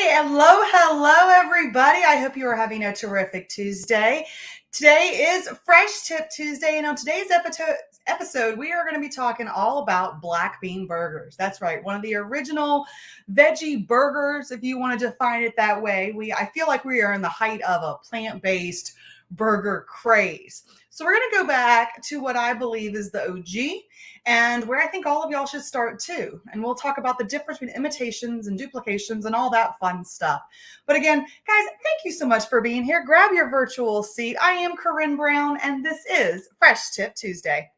Hello, everybody. I hope you are having a terrific Tuesday. Today is Fresh Tip Tuesday, and on today's episode, we are going to be talking all about black bean burgers. That's right, one of the original veggie burgers, if you want to define it that way. I feel like we are in the height of a plant-based burger craze. So we're going to go back to what I believe is the OG and where I think all of y'all should start too. And we'll talk about the difference between imitations and duplications and all that fun stuff. But again, guys, thank you so much for being here. Grab your virtual seat. I am Corinne Brown, and this is Fresh Tip Tuesday.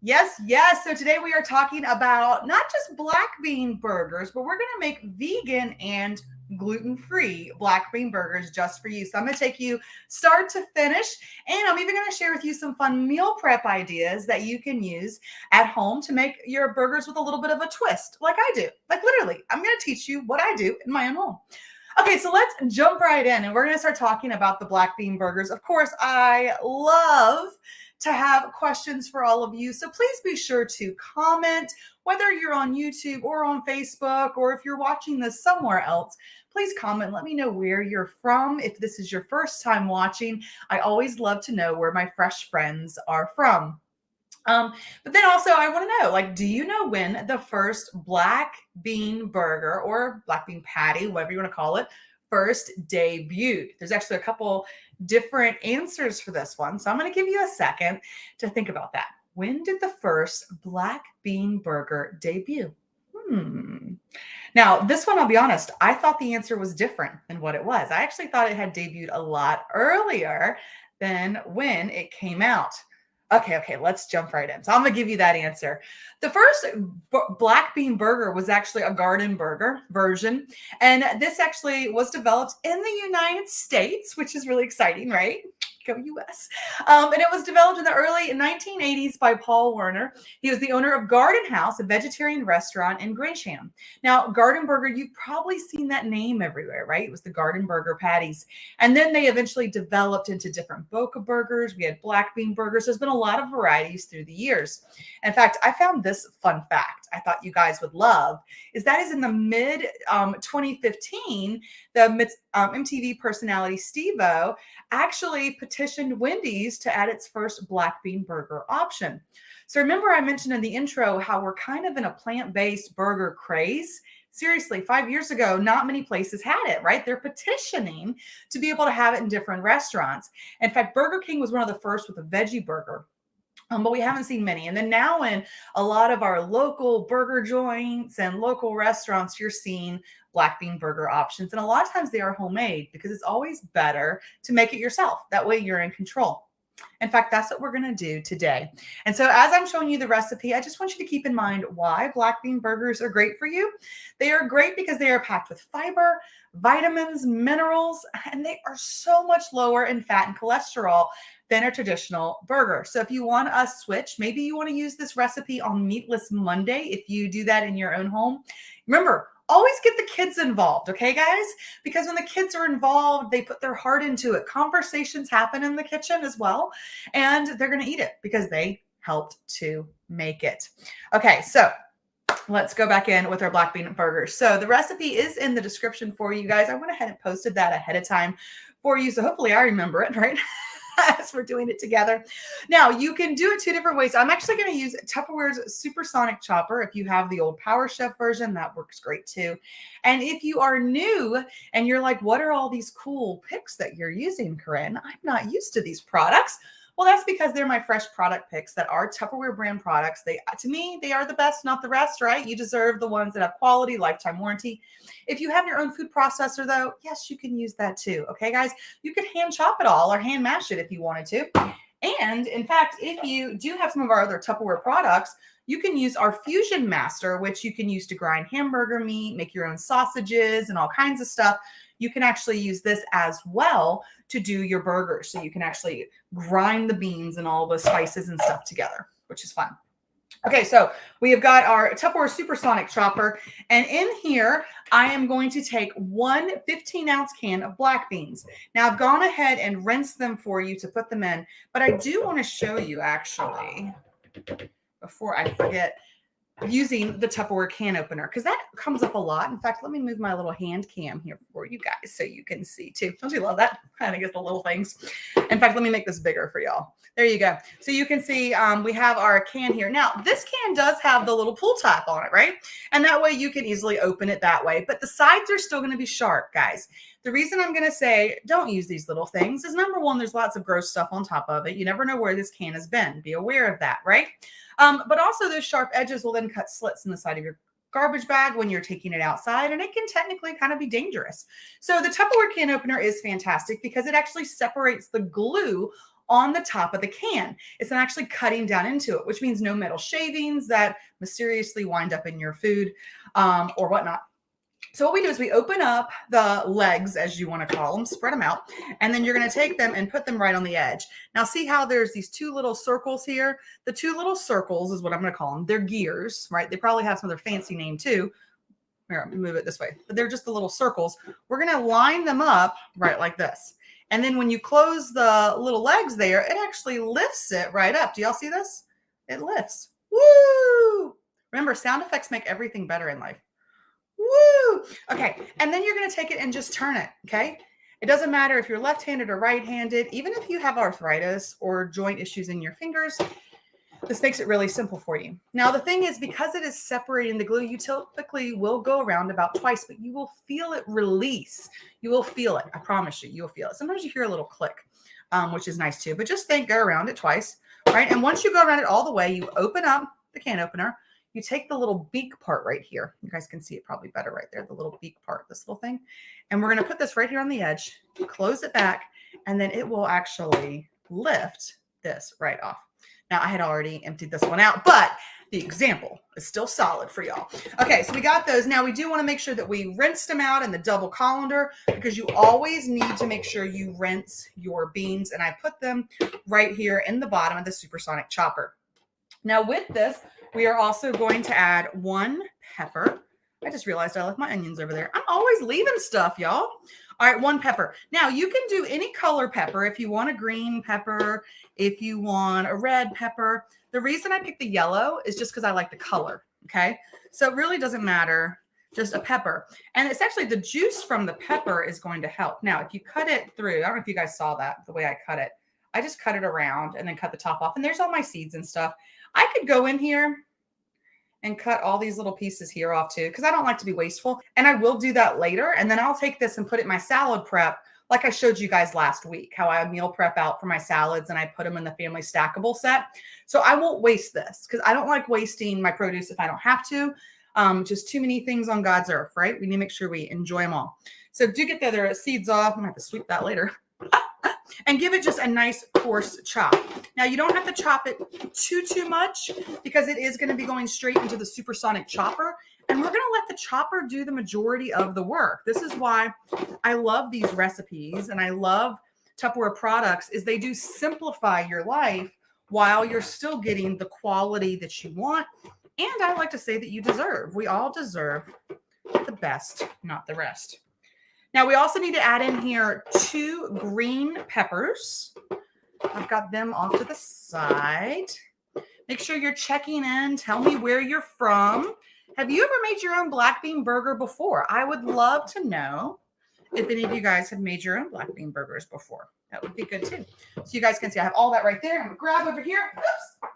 Yes. So today we are talking about not just black bean burgers, but we're going to make vegan and gluten-free black bean burgers just for you. So I'm going to take you start to finish, and I'm even going to share with you some fun meal prep ideas that you can use at home to make your burgers with a little bit of a twist, like I do. Like literally, I'm going to teach you what I do in my own home. Okay, so let's jump right in, and we're going to start talking about the black bean burgers. Of course, I love to have questions for all of you. So please be sure to comment, whether you're on YouTube or on Facebook, or if you're watching this somewhere else, please comment. Let me know where you're from. If this is your first time watching, I always love to know where my fresh friends are from. But then also I want to know, like, do you know when the first black bean burger or black bean patty, whatever you want to call it, first debuted? There's actually a couple different answers for this one. So I'm going to give you a second to think about that. When did the first black bean burger debut? Now, this one, I'll be honest, I thought the answer was different than what it was. I actually thought it had debuted a lot earlier than when it came out. Okay, let's jump right in. So I'm going to give you that answer. The first black bean burger was actually a garden burger version. And this actually was developed in the United States, which is really exciting, right? Go US. And it was developed in the early 1980s by Paul Werner. He was the owner of Garden House, a vegetarian restaurant in Gresham. Now, Garden Burger, you've probably seen that name everywhere, right? It was the Garden Burger patties. And then they eventually developed into different Boca burgers. We had black bean burgers. There's been a lot of varieties through the years. In fact, I found this fun fact I thought you guys would love, is that is in the mid 2015, the MTV personality Steve-O actually petitioned Wendy's to add its first black bean burger option. So remember I mentioned in the intro how we're kind of in a plant-based burger craze. Seriously, 5 years ago, not many places had it, right? They're petitioning to be able to have it in different restaurants. In fact, Burger King was one of the first with a veggie burger. But we haven't seen many. And then now in a lot of our local burger joints and local restaurants, you're seeing black bean burger options. And a lot of times they are homemade because it's always better to make it yourself. That way you're in control. In fact, that's what we're going to do today. And so as I'm showing you the recipe, I just want you to keep in mind why black bean burgers are great for you. They are great because they are packed with fiber, vitamins, minerals, and they are so much lower in fat and cholesterol than a traditional burger. So if you want a switch, maybe you want to use this recipe on Meatless Monday. If you do that in your own home, remember, always get the kids involved, okay, guys? Because when the kids are involved, they put their heart into it. Conversations happen in the kitchen as well, and they're going to eat it because they helped to make it. Okay, so let's go back in with our black bean burgers. So the recipe is in the description for you guys. I went ahead and posted that ahead of time for you, so hopefully I remember it, right? As we're doing it together. Now, you can do it two different ways. I'm actually going to use Tupperware's Supersonic Chopper. If you have the old Power Chef version, that works great too. And if you are new and you're like, what are all these cool picks that you're using, Corinne? I'm not used to these products. Well, that's because they're my fresh product picks that are Tupperware brand products. To me, they are the best, not the rest, right? You deserve the ones that have quality, lifetime warranty. If you have your own food processor, though, yes, you can use that too. Okay, guys, you could hand chop it all or hand mash it if you wanted to. And in fact, if you do have some of our other Tupperware products, you can use our Fusion Master, which you can use to grind hamburger meat, make your own sausages and all kinds of stuff. You can actually use this as well to do your burgers. So you can actually grind the beans and all the spices and stuff together, which is fun. Okay, so we have got our Tupperware supersonic chopper, and in here, I am going to take one 15-ounce can of black beans. Now, I've gone ahead and rinsed them for you to put them in, but I do want to show you actually, before I forget, using the Tupperware can opener, because that comes up a lot. In fact, let me move my little hand cam here for you guys so you can see too. Don't you love that? I think it's the little things. In fact, let me make this bigger for y'all. There you go. So you can see we have our can here. Now, this can does have the little pull tab on it, right? And that way you can easily open it that way. But the sides are still going to be sharp, guys. The reason I'm going to say don't use these little things is, number one, there's lots of gross stuff on top of it. You never know where this can has been. Be aware of that, right? But also those sharp edges will then cut slits in the side of your garbage bag when you're taking it outside, and it can technically kind of be dangerous. So the Tupperware can opener is fantastic because it actually separates the glue on the top of the can. It's not actually cutting down into it, which means no metal shavings that mysteriously wind up in your food or whatnot. So what we do is we open up the legs, as you want to call them, spread them out, and then you're going to take them and put them right on the edge. Now, see how there's these two little circles here? The two little circles is what I'm going to call them. They're gears, right? They probably have some other fancy name too. Here, let me move it this way. But they're just the little circles. We're going to line them up right like this. And then when you close the little legs there, it actually lifts it right up. Do y'all see this? It lifts. Woo! Remember, sound effects make everything better in life. Woo! Okay, and then you're going to take it and just turn it, okay? It doesn't matter if you're left-handed or right-handed, even if you have arthritis or joint issues in your fingers, this makes it really simple for you. Now, the thing is, because it is separating the glue, you typically will go around about twice, but you will feel it release. You will feel it. I promise you, you'll feel it. Sometimes you hear a little click, which is nice too, but just go around it twice, right? And once you go around it all the way, you open up the can opener. You take the little beak part right here. You guys can see it probably better right there, the little beak part, this little thing. And we're going to put this right here on the edge, close it back, and then it will actually lift this right off. Now, I had already emptied this one out, but the example is still solid for y'all. Okay, so we got those. Now, we do want to make sure that we rinse them out in the double colander because you always need to make sure you rinse your beans. And I put them right here in the bottom of the supersonic chopper. Now, with this, we are also going to add one pepper. I just realized I left my onions over there. I'm always leaving stuff, y'all. All right, one pepper. Now, you can do any color pepper. If you want a green pepper, if you want a red pepper. The reason I picked the yellow is just because I like the color, okay? So it really doesn't matter, just a pepper. And it's actually the juice from the pepper is going to help. Now, if you cut it through, I don't know if you guys saw that, the way I cut it. I just cut it around and then cut the top off. And there's all my seeds and stuff. I could go in here and cut all these little pieces here off too, because I don't like to be wasteful. And I will do that later. And then I'll take this and put it in my salad prep, like I showed you guys last week, how I meal prep out for my salads and I put them in the family stackable set. So I won't waste this because I don't like wasting my produce if I don't have to. Just too many things on God's earth, right? We need to make sure we enjoy them all. So do get the other seeds off. I'm gonna have to sweep that later. And give it just a nice coarse chop. Now, you don't have to chop it too much because it is going to be going straight into the supersonic chopper. And we're going to let the chopper do the majority of the work. This is why I love these recipes and I love Tupperware products is they do simplify your life while you're still getting the quality that you want. And I like to say that you deserve. We all deserve the best, not the rest. Now, we also need to add in here 2 green peppers. I've got them off to the side. Make sure you're checking in. Tell me where you're from. Have you ever made your own black bean burger before? I would love to know if any of you guys have made your own black bean burgers before. That would be good too. So you guys can see I have all that right there. I'm going to grab over here. Oops.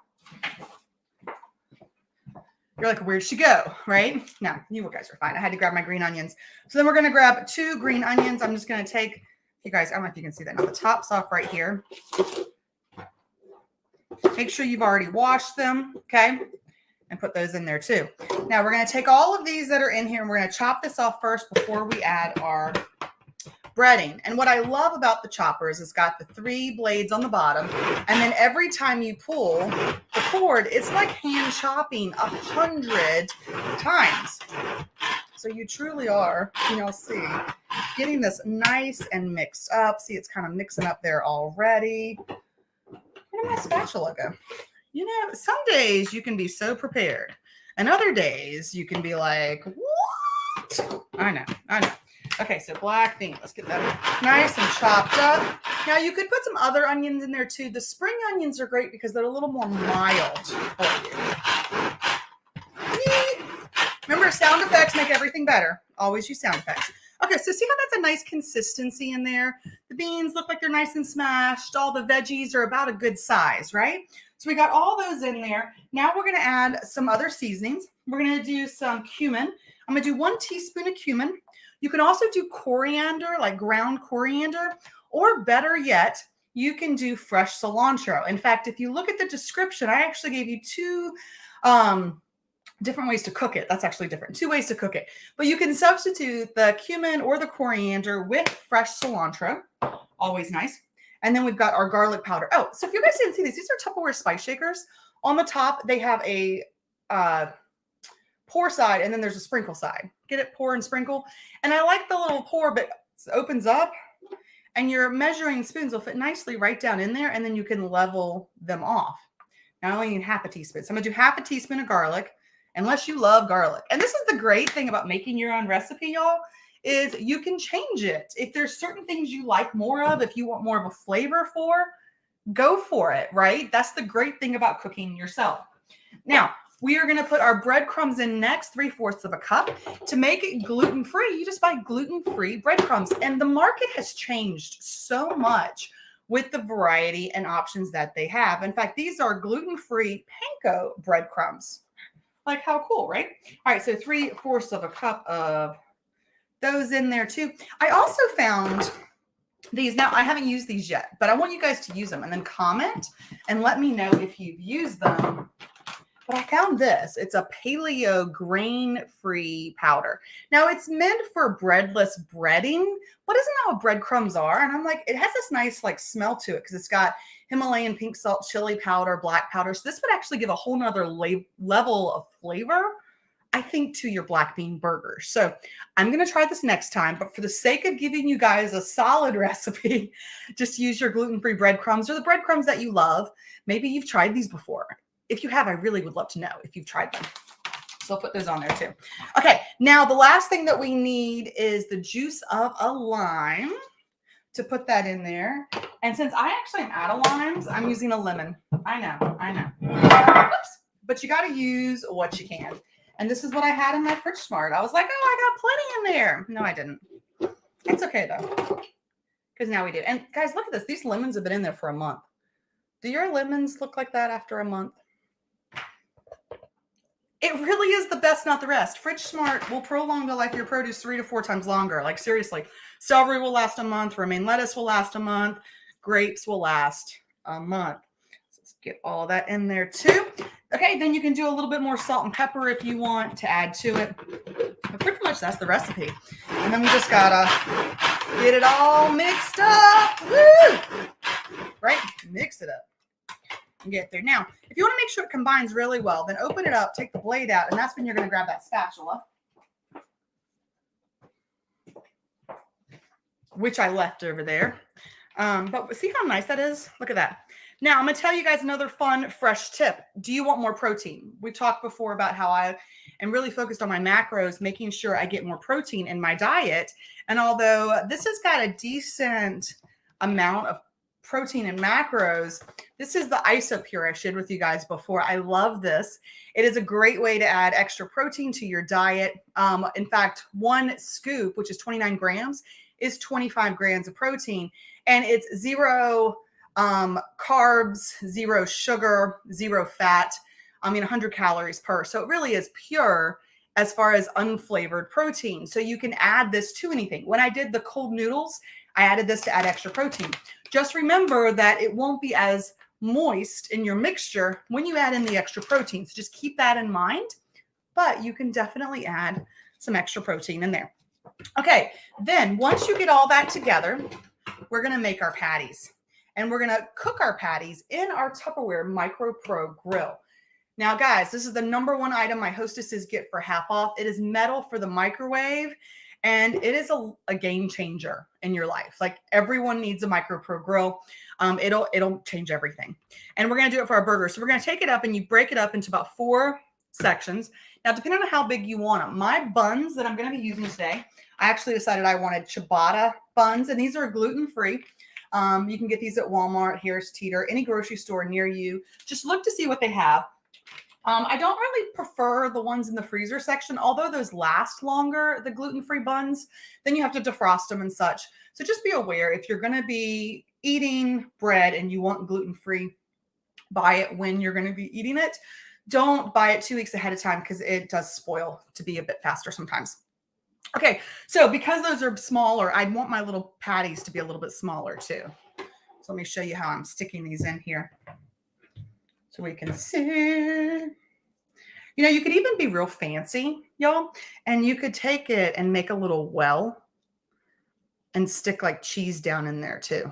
You're like, where'd she go? Right? No, you guys are fine. I had to grab my green onions. So then we're going to grab 2 green onions. I'm just going to take, you guys, I don't know if you can see that. Now the top's off right here. Make sure you've already washed them. Okay. And put those in there too. Now we're going to take all of these that are in here and we're going to chop this off first before we add our breading. And what I love about the chopper is it's got the 3 blades on the bottom. And then every time you pull the cord, it's like hand chopping 100 times. So you truly are, see, getting this nice and mixed up. See, it's kind of mixing up there already. Where did my spatula go? You know, some days you can be so prepared, and other days you can be like, what? I know. Okay, so black bean. Let's get that nice and chopped up. Now, you could put some other onions in there too. The spring onions are great because they're a little more mild for you. Remember, sound effects make everything better. Always use sound effects. Okay, so see how that's a nice consistency in there? The beans look like they're nice and smashed. All the veggies are about a good size, right? So we got all those in there. Now we're going to add some other seasonings. We're going to do some cumin. I'm going to do 1 teaspoon of cumin. You can also do coriander, like ground coriander, or better yet, you can do fresh cilantro. In fact, if you look at the description, I actually gave you 2 different ways to cook it. That's actually different. 2 ways to cook it. But you can substitute the cumin or the coriander with fresh cilantro. Always nice. And then we've got our garlic powder. Oh, so if you guys didn't see these are Tupperware spice shakers. On the top, they have a pour side, and then there's a sprinkle side. Get it? Pour and sprinkle. And I like the little pour, but it opens up, and your measuring spoons will fit nicely right down in there, and then you can level them off. Now, I only need half a teaspoon. So I'm going to do half a teaspoon of garlic, unless you love garlic. And this is the great thing about making your own recipe, y'all, is you can change it. If there's certain things you like more of, if you want more of a flavor for, go for it, right? That's the great thing about cooking yourself. Now, we are going to put our breadcrumbs in next, 3/4 of a cup. To make it gluten-free, you just buy gluten-free breadcrumbs. And the market has changed so much with the variety and options that they have. In fact, these are gluten-free panko breadcrumbs. Like, how cool, right? All right, so 3/4 of a cup of those in there too. I also found these. Now, I haven't used these yet, but I want you guys to use them and then comment and let me know if you've used them. But I found this. It's a paleo grain-free powder. Now, it's meant for breadless breading, but isn't that what breadcrumbs are? And I'm like, it has this nice like smell to it because it's got Himalayan pink salt, chili powder, black powder. So this would actually give a whole nother level of flavor, I think, to your black bean burgers. So I'm going to try this next time, but for the sake of giving you guys a solid recipe, just use your gluten-free breadcrumbs or the breadcrumbs that you love. Maybe you've tried these before. If you have, I really would love to know if you've tried them. So I'll put those on there too. Okay, now the last thing that we need is the juice of a lime to put that in there. And since I actually am out of limes, I'm using a lemon. I know. Whoops. But you got to use what you can. And this is what I had in my fridge smart. I was like, oh, I got plenty in there. No, I didn't. It's okay though, because now we do. And guys, look at this. These lemons have been in there for a month. Do your lemons look like that after a month? It really is the best, not the rest. Fridge Smart will prolong the life of your produce 3 to 4 times longer. Like, seriously, celery will last a month. Romaine lettuce will last a month. Grapes will last a month. So let's get all that in there too. Okay, then you can do a little bit more salt and pepper if you want to add to it. But pretty much that's the recipe. And then we just gotta get it all mixed up. Woo! Right? Mix it up. Get there. Now, if you want to make sure it combines really well, then open it up, take the blade out, and that's when you're going to grab that spatula, which I left over there. But see how nice that is? Look at that. Now, I'm going to tell you guys another fun, fresh tip. Do you want more protein? We talked before about how I am really focused on my macros, making sure I get more protein in my diet. And although this has got a decent amount of protein and macros, this is the Isopure I shared with you guys before. I love this. It is a great way to add extra protein to your diet. In fact, 1 scoop, which is 29 grams, is 25 grams of protein, and it's 0 carbs, 0 sugar, 0 fat. 100 calories per. So it really is pure as far as unflavored protein. So you can add this to anything. When I did the cold noodles, I added this to add extra protein. Just remember that it won't be as moist in your mixture when you add in the extra protein. So just keep that in mind, but you can definitely add some extra protein in there. Okay, then once you get all that together, we're going to make our patties. And we're going to cook our patties in our Tupperware Micro Pro grill. Now, guys, this is the #1 item my hostesses get for half off. It is metal for the microwave. and it is a game changer in your life. Like everyone needs a Micro Pro grill. It'll change everything. And we're going to do it for our burgers. So we're going to take it up and you break it up into about 4 sections. Now, depending on how big you want them, my buns that I'm going to be using today, I actually decided I wanted ciabatta buns, and these are gluten-free. You can get these at Walmart, Harris Teeter, any grocery store near you. Just look to see what they have. I don't really prefer the ones in the freezer section, although those last longer, the gluten-free buns. Then you have to defrost them and such. So just be aware, if you're going to be eating bread and you want gluten-free, buy it when you're going to be eating it. Don't buy it 2 weeks ahead of time because it does spoil to be a bit faster sometimes. Okay, so because those are smaller, I want my little patties to be a little bit smaller too. So let me show you how I'm sticking these in here so we can see. You know, you could even be real fancy, y'all, and you could take it and make a little well and stick like cheese down in there too.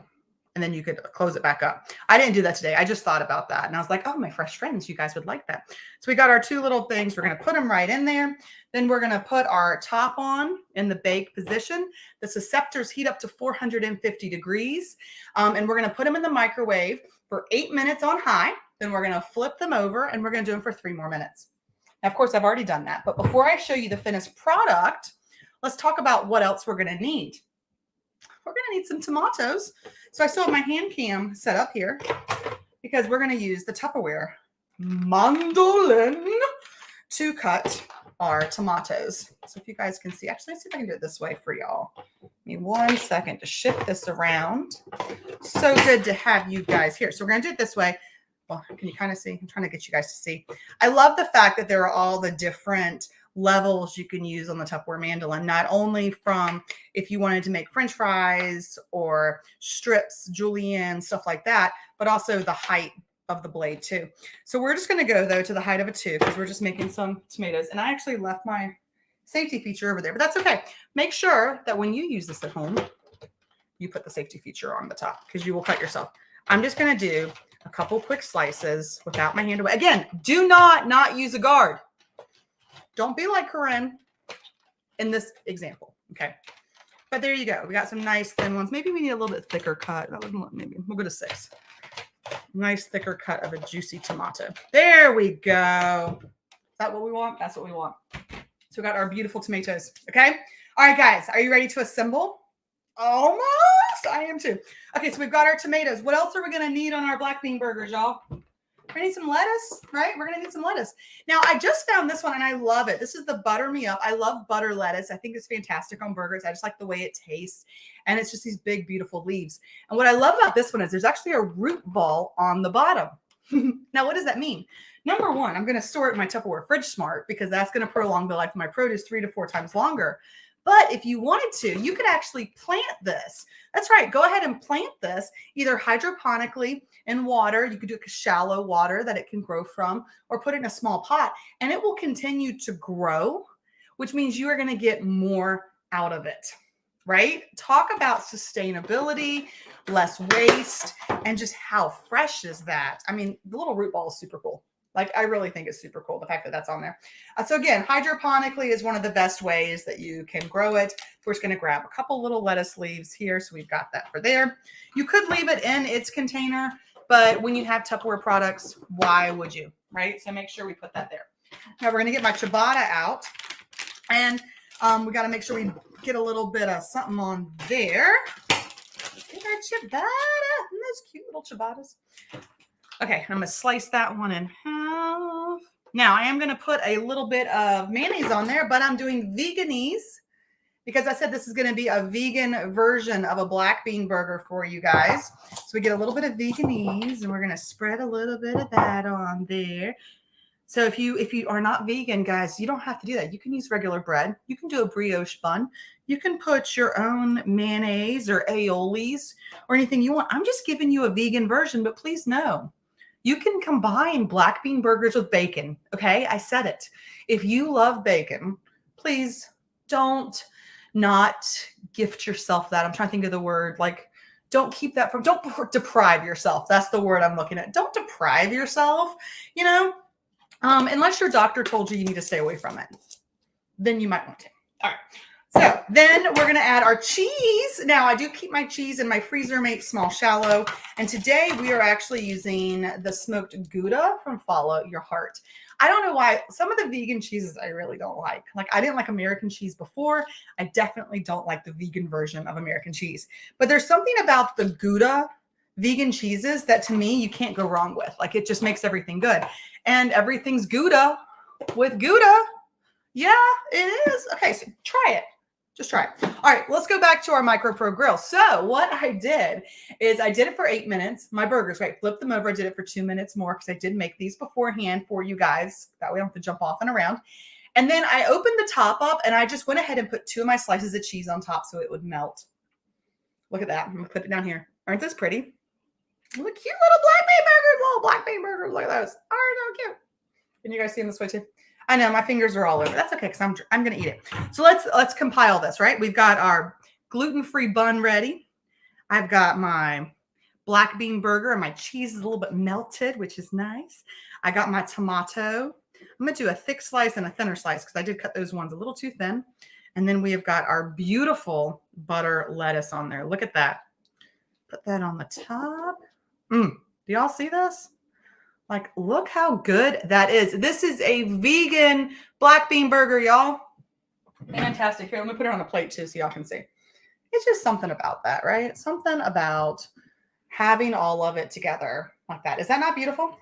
And then you could close it back up. I didn't do that today. I just thought about that. And I was like, oh, my fresh friends, you guys would like that. So we got our 2 little things. We're going to put them right in there. Then we're going to put our top on in the bake position. The susceptors heat up to 450 degrees. And we're going to put them in the microwave for 8 minutes on high. Then we're going to flip them over and we're going to do them for 3 more minutes. Now, of course, I've already done that. But before I show you the finished product, let's talk about what else we're going to need. We're going to need some tomatoes. So I still have my hand cam set up here because we're going to use the Tupperware mandolin to cut our tomatoes. So if you guys can see, actually, let's see if I can do it this way for y'all. Give me 1 second to shift this around. So good to have you guys here. So we're going to do it this way. Well, can you kind of see? I'm trying to get you guys to see. I love the fact that there are all the different levels you can use on the Tupperware mandolin, not only from if you wanted to make French fries or strips, julienne, stuff like that, but also the height of the blade too. So we're just going to go though to the height of a 2 because we're just making some tomatoes. And I actually left my safety feature over there, but that's okay. Make sure that when you use this at home, you put the safety feature on the top because you will cut yourself. I'm just going to do a couple quick slices without my hand away. Again, do not use a guard. Don't be like Corinne in this example, okay? But there you go. We got some nice thin ones. Maybe we need a little bit thicker cut. Maybe we'll go to 6. Nice thicker cut of a juicy tomato. There we go. Is that what we want? That's what we want. So we got our beautiful tomatoes, okay? All right, guys, are you ready to assemble? Almost. I am too. Okay, so we've got our tomatoes. What else are we going to need on our black bean burgers, y'all? We're going to need some lettuce, right? We're going to need some lettuce. Now, I just found this one, and I love it. This is the Butter Me Up. I love butter lettuce. I think it's fantastic on burgers. I just like the way it tastes, and it's just these big, beautiful leaves. And what I love about this one is there's actually a root ball on the bottom. Now, what does that mean? Number one, I'm going to store it in my Tupperware Fridge Smart because that's going to prolong the life of my produce 3 to 4 times longer. But if you wanted to, you could actually plant this. That's right. Go ahead and plant this either hydroponically in water. You could do shallow water that it can grow from, or put it in a small pot and it will continue to grow, which means you are going to get more out of it, right? Talk about sustainability, less waste, and just how fresh is that? I mean, the little root ball is super cool. Like, I really think it's super cool, the fact that that's on there. So again, hydroponically is one of the best ways that you can grow it. We're just going to grab a couple little lettuce leaves here. So we've got that for there. You could leave it in its container, but when you have Tupperware products, why would you, right? So make sure we put that there. Now we're going to get my ciabatta out, and we got to make sure we get a little bit of something on there. Get our ciabatta. Isn't those cute little ciabattas? Okay, I'm going to slice that one in half. Now, I am going to put a little bit of mayonnaise on there, but I'm doing veganese because I said this is going to be a vegan version of a black bean burger for you guys. So we get a little bit of veganese, and we're going to spread a little bit of that on there. So if you are not vegan, guys, you don't have to do that. You can use regular bread. You can do a brioche bun. You can put your own mayonnaise or aiolis or anything you want. I'm just giving you a vegan version, but please know, you can combine black bean burgers with bacon, okay? I said it. If you love bacon, please don't not gift yourself that. I'm trying to think of the word. Like, don't keep that from, don't deprive yourself. That's the word I'm looking at. Don't deprive yourself, you know? Unless your doctor told you you need to stay away from it. Then you might want to. All right. So then we're going to add our cheese. Now I do keep my cheese in my freezer mate small shallow. And today we are actually using the smoked Gouda from Follow Your Heart. I don't know why some of the vegan cheeses I really don't like. Like I didn't like American cheese before. I definitely don't like the vegan version of American cheese. But there's something about the Gouda vegan cheeses that to me you can't go wrong with. Like it just makes everything good. And everything's Gouda with Gouda. Yeah, it is. Okay, so try it. Just try it. All right, let's go back to our Micro Pro grill. So what I did is I did it for 8 minutes. My burgers, right? Flipped them over. I did it for 2 minutes more because I did make these beforehand for you guys. That way I don't have to jump off and around. And then I opened the top up and I just went ahead and put 2 of my slices of cheese on top so it would melt. Look at that. I'm going to put it down here. Aren't those pretty? Look, cute little black bean burgers. Little black bean burgers. Look at those. Aren't they cute? Can you guys see them this way too? I know my fingers are all over. That's okay because I'm going to eat it. So let's compile this, right? We've got our gluten-free bun ready. I've got my black bean burger and my cheese is a little bit melted, which is nice. I got my tomato. I'm going to do a thick slice and a thinner slice because I did cut those ones a little too thin. And then we have got our beautiful butter lettuce on there. Look at that. Put that on the top. Do y'all see this? Like, look how good that is. This is a vegan black bean burger, y'all. Fantastic. Here, let me put it on a plate too so y'all can see. It's just something about that, right? Something about having all of it together like that. Is that not beautiful? All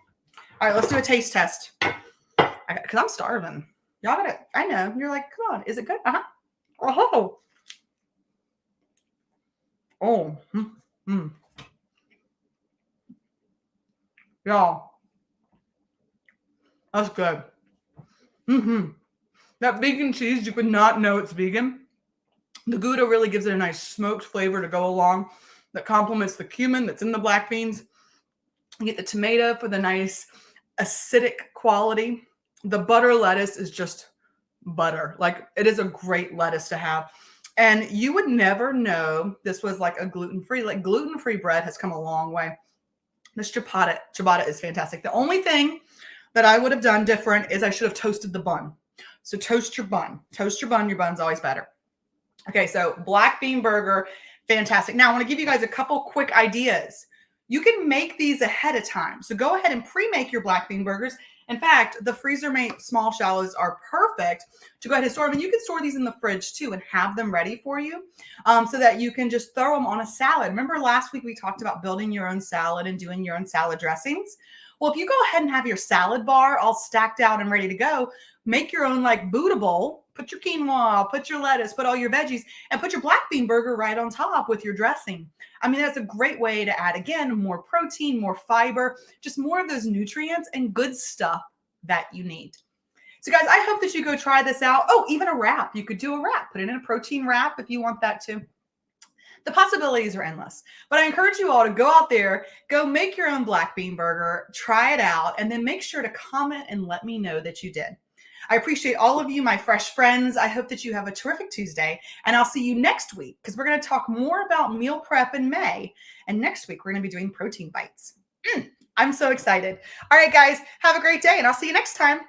right, let's do a taste test. Because I'm starving. Y'all got it. I know. You're like, come on. Is it good? Uh-huh. Oh. Oh. Y'all. That's good. That vegan cheese, you would not know it's vegan. The Gouda really gives it a nice smoked flavor to go along that complements the cumin that's in the black beans. You get the tomato for the nice acidic quality. The butter lettuce is just butter. Like it is a great lettuce to have. And you would never know this was like a gluten-free. Like gluten-free bread has come a long way. This ciabatta is fantastic. The only thing that I would have done different is I should have toasted the bun. So toast your bun. Toast your bun. Your bun's always better. Okay, so black bean burger, fantastic. Now I want to give you guys a couple quick ideas. You can make these ahead of time. So go ahead and pre-make your black bean burgers. In fact, the freezer-made small shallows are perfect to go ahead and store them. And you can store these in the fridge too and have them ready for you so that you can just throw them on a salad. Remember last week we talked about building your own salad and doing your own salad dressings? Well, if you go ahead and have your salad bar all stacked out and ready to go, make your own like Buddha bowl, put your quinoa, put your lettuce, put all your veggies, and put your black bean burger right on top with your dressing. I mean, that's a great way to add, again, more protein, more fiber, just more of those nutrients and good stuff that you need. So guys, I hope that you go try this out. Oh, even a wrap. You could do a wrap. Put it in a protein wrap if you want that too. The possibilities are endless, but I encourage you all to go out there, go make your own black bean burger, try it out, and then make sure to comment and let me know that you did. I appreciate all of you, my fresh friends. I hope that you have a terrific Tuesday, and I'll see you next week because we're going to talk more about meal prep in May. And next week, we're going to be doing protein bites. I'm so excited. All right, guys, have a great day, and I'll see you next time.